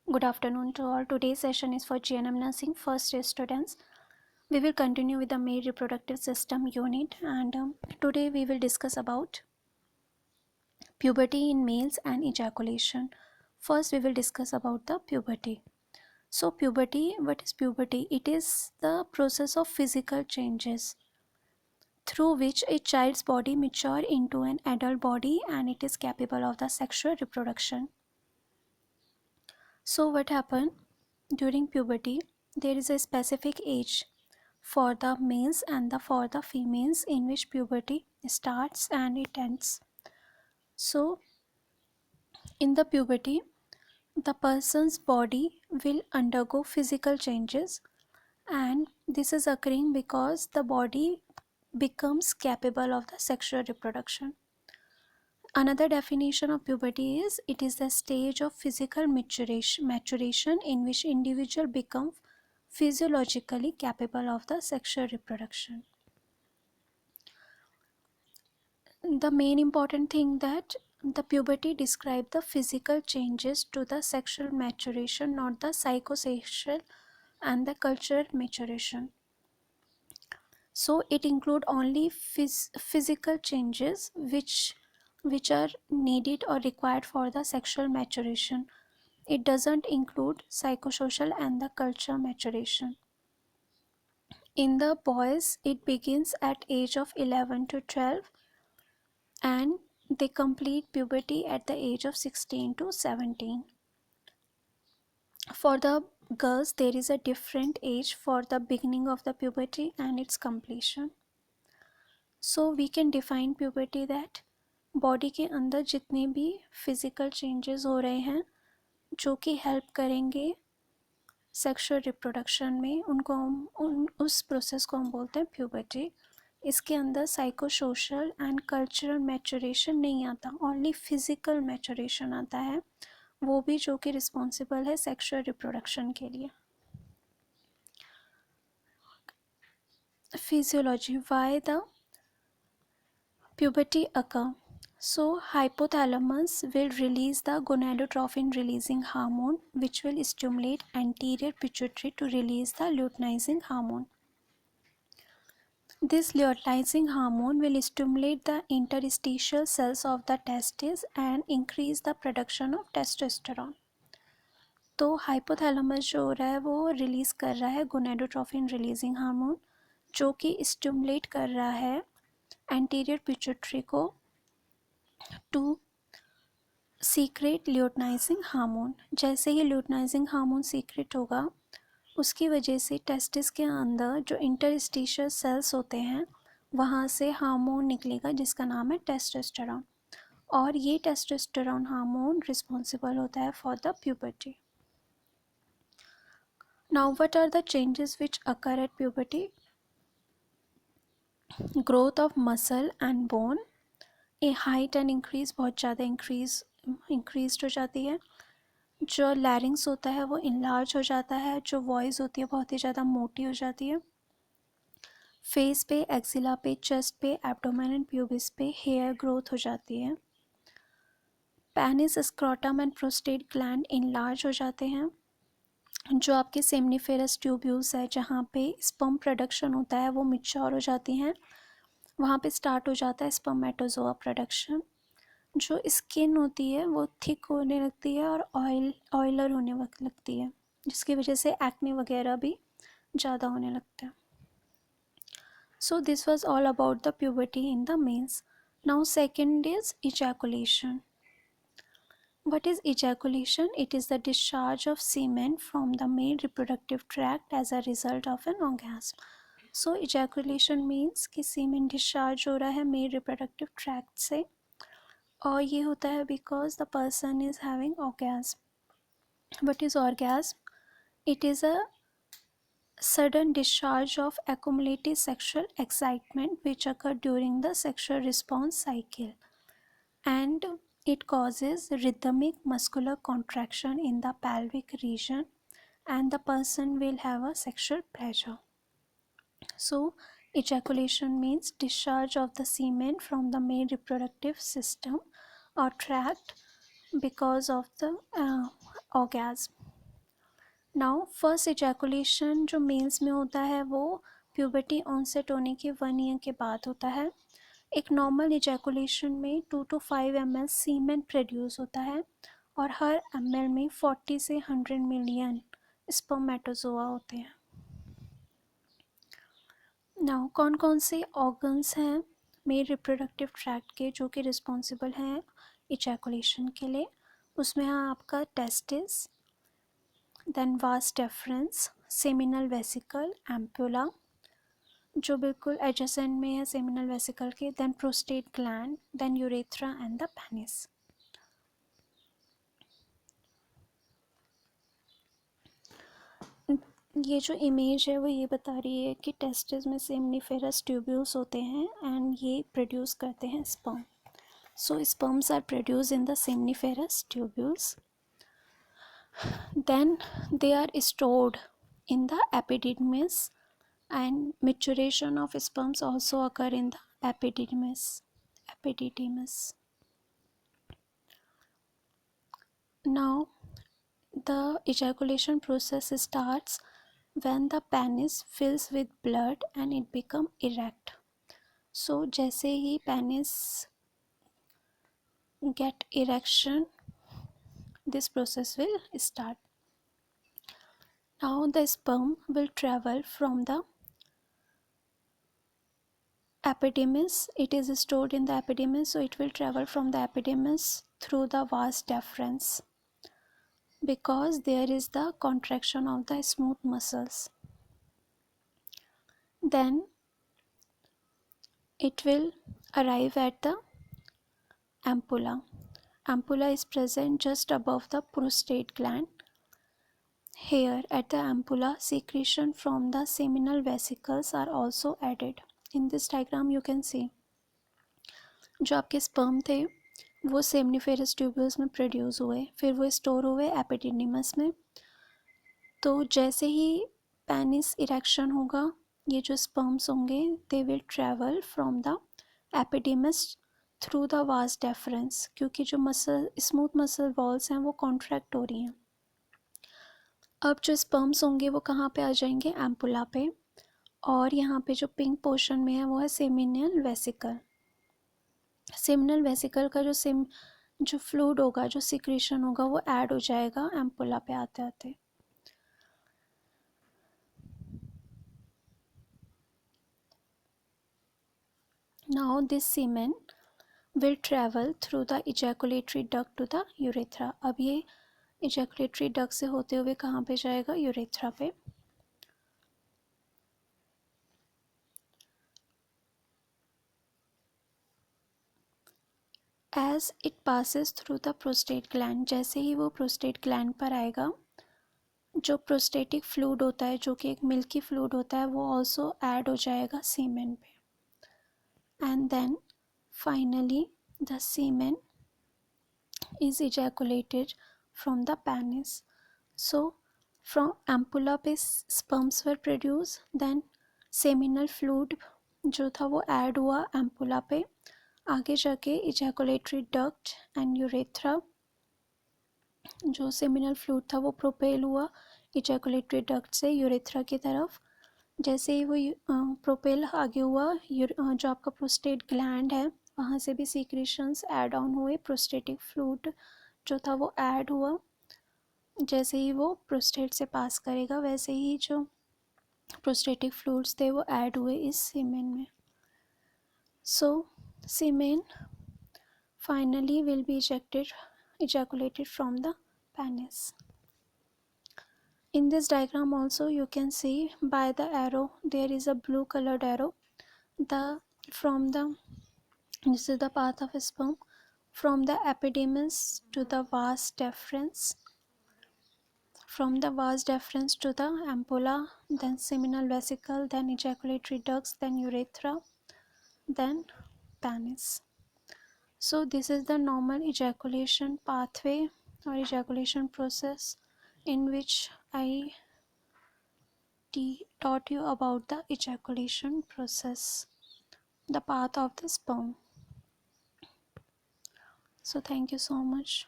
Good afternoon to all. Today's session is for GNM Nursing first year students. We will continue with the male reproductive system unit, and today we will discuss about puberty in males and ejaculation. First we will discuss about the puberty. So puberty, what is puberty? It is the process of physical changes through which a child's body matures into an adult body and it is capable of the sexual reproduction. So what happened during puberty? There is a specific age for the males and for the females in which puberty starts and it ends. So in the puberty, the person's body will undergo physical changes, and this is occurring because the body becomes capable of the sexual reproduction. Another definition of puberty is it is the stage of physical maturation in which individual become physiologically capable of the sexual reproduction. The main important thing that the puberty describe the physical changes to the sexual maturation, not the psychosocial and the cultural maturation. So it include only physical changes which are needed or required for the sexual maturation. It doesn't include psychosocial and the cultural maturation. In the boys, it begins at age of 11 to 12 and they complete puberty at the age of 16 to 17. For the girls, there is a different age for the beginning of the puberty and its completion. So we can define puberty that body के अंदर जितने भी physical changes हो रहे हैं जो कि help करेंगे सेक्सुअल रिप्रोडक्शन में, उनको हम उस प्रोसेस को हम बोलते हैं प्यूबर्टी. इसके अंदर psycho social and cultural maturation नहीं आता, ओनली फिज़िकल मैचुरेशन आता है, वो भी जो कि रिस्पॉन्सिबल है सेक्सुअल रिप्रोडक्शन के लिए. Physiology, why the puberty occur. So hypothalamus will release the gonadotropin releasing hormone which will stimulate anterior pituitary to release the luteinizing hormone. This luteinizing hormone will stimulate the interstitial cells of the testes and increase the production of testosterone. तो hypothalamus जो हो रहा है वो release कर रहा है gonadotrophin releasing hormone जो कि स्टिमुलेट कर रहा है एंटीरियर पिट्यूटरी को टू सीक्रेट ल्यूटनाइजिंग हार्मोन. जैसे ही ल्यूटनाइजिंग हार्मोन सीक्रेट होगा उसकी वजह से टेस्टिस के अंदर जो इंटरस्टिशियल सेल्स होते हैं वहाँ से हार्मोन निकलेगा जिसका नाम है टेस्टोस्टेरोन, और ये टेस्टोस्टेरोन हार्मोन रिस्पॉन्सिबल होता है for the puberty. Now what are the changes which occur at puberty? Growth of muscle and bone, a height and increase, बहुत ज़्यादा इंक्रीज हो जाती है. जो लैरिंग्स होता है वो इनलार्ज हो जाता है, जो वॉइस होती है बहुत ही ज़्यादा मोटी हो जाती है. फेस पे, एक्सिला पे, चेस्ट पे, एब्डोमेन एंड प्यूबिस पे हेयर ग्रोथ हो जाती है. Penis, scrotum and prostate gland enlarge हो जाते हैं. जो आपके सेमनीफेरस ट्यूब्यूल्स है जहाँ पे स्पर्म प्रोडक्शन होता है वो मैच्योर हो जाती हैं, वहाँ पे स्टार्ट हो जाता है स्पर्मेटोजोआ प्रोडक्शन. जो स्किन होती है वो थिक होने लगती है और ऑयलर होने लगती है जिसकी वजह से एक्ने वगैरह भी ज़्यादा होने लगता है. So this was all about the puberty in the mails. Now second is ejaculation. What is ejaculation? It is the discharge of semen from the male reproductive tract as a result of an orgasm. So ejaculation means कि semen discharge हो रहा है male reproductive tract से, और ये होता है because the person is having orgasm. What is orgasm? It is a sudden discharge of accumulated sexual excitement which occur during the sexual response cycle, and it causes rhythmic muscular contraction in the pelvic region and the person will have a sexual pleasure. So ejaculation means discharge of the semen from the male reproductive system or tract because of the orgasm. Now first ejaculation जो mails में होता है वो puberty onset होने के 1 year के बाद होता है। एक नॉर्मल इजैकुलेशन में 2 to 5 ml सीमेन प्रोड्यूस होता है और हर ml में 40 से 100 मिलियन स्पर्मेटोजोआ होते हैं। नाउ कौन कौन से ऑर्गन्स हैं मेल रिप्रोडक्टिव ट्रैक्ट के जो कि रिस्पॉन्सिबल हैं इजैकुलेशन के लिए? उसमें है आपका testis, then vas deferens, seminal vesicle, ampulla जो बिल्कुल एडजेसेंट में है सेमिनल वेसिकल के, then prostate gland, then urethra and the penis. ये जो इमेज है वो ये बता रही है कि टेस्टिस में सेमनीफेरस ट्यूब्यूल्स होते हैं एंड ये प्रोड्यूस करते हैं sperm. So sperms are produce in the seminiferous tubules, then they are stored in the epididymis and maturation of sperms also occur in the epididymis. Now the ejaculation process starts when the penis fills with blood and it become erect. So जैसे ही penis get erection, this process will start. Now the sperm will travel from the epidermis. It is stored in the epidermis, so it will travel from the epidermis through the vas deferens because there is the contraction of the smooth muscles. Then it will arrive at the ampulla. Ampulla is present just above the prostate gland. Here at the ampulla, secretion from the seminal vesicles are also added. In this diagram you can see जो आपके sperm थे वो seminiferous tubules में produce हुए, फिर वो store हुए epididymis में। तो जैसे ही पेनिस इरेक्शन होगा ये जो स्पर्म्स होंगे they will travel from the epididymis through the vas deferens, क्योंकि जो मसल स्मूथ मसल वॉल्स हैं वो कॉन्ट्रैक्ट हो रही हैं। अब जो स्पर्म्स होंगे वो कहाँ पे आ जाएंगे? एम्पुला पे, और यहाँ पे जो पिंक पोर्शन में है वो है सेमिनल वेसिकल। सेमिनल वेसिकल का जो फ्लूइड होगा, जो सिक्रेशन होगा वो ऐड हो जाएगा एम्पुला पे आते आते। Now this semen will travel through the ejaculatory duct to the urethra. अब ये ejaculatory duct से होते हुए कहाँ पे जाएगा? यूरेथ्रा पे। As it passes through the prostate gland, जैसे ही वो prostate gland पर आएगा जो प्रोस्टेटिक फ्लूइड होता है जो कि एक मिल्की फ्लूइड होता है वो ऑल्सो ऐड हो जाएगा सीमेन पे, and then finally the semen is ejaculated from the penis. So from ampulla पे sperms were produced, then seminal fluid जो था वो ऐड हुआ एम्पुला पे, आगे जाके ejaculatory duct and urethra जो सेमिनल फ्लूइड था वो प्रोपेल हुआ ejaculatory duct से यूरेथ्रा की तरफ। जैसे ही वो प्रोपेल आगे हुआ जो आपका प्रोस्टेट ग्लैंड है वहाँ से भी सीक्रेशंस ऐड ऑन हुए, प्रोस्टेटिक फ्लूइड जो था वो ऐड हुआ। जैसे ही वो प्रोस्टेट से पास करेगा वैसे ही जो प्रोस्टेटिक फ्लूइड्स थे वो ऐड हुए इस सीमेन में। सो सीमेन finally will be ejaculated from the penis. In this diagram also you can see by the arrow there is a blue colored arrow. This is the path of sperm from the epidermis to the vas deferens, from the vas deferens to the ampulla, then seminal vesicle, then ejaculatory ducts, then urethra, then penis. So this is the normal ejaculation pathway or ejaculation process in which I taught you about the ejaculation process, the path of the sperm. So thank you so much.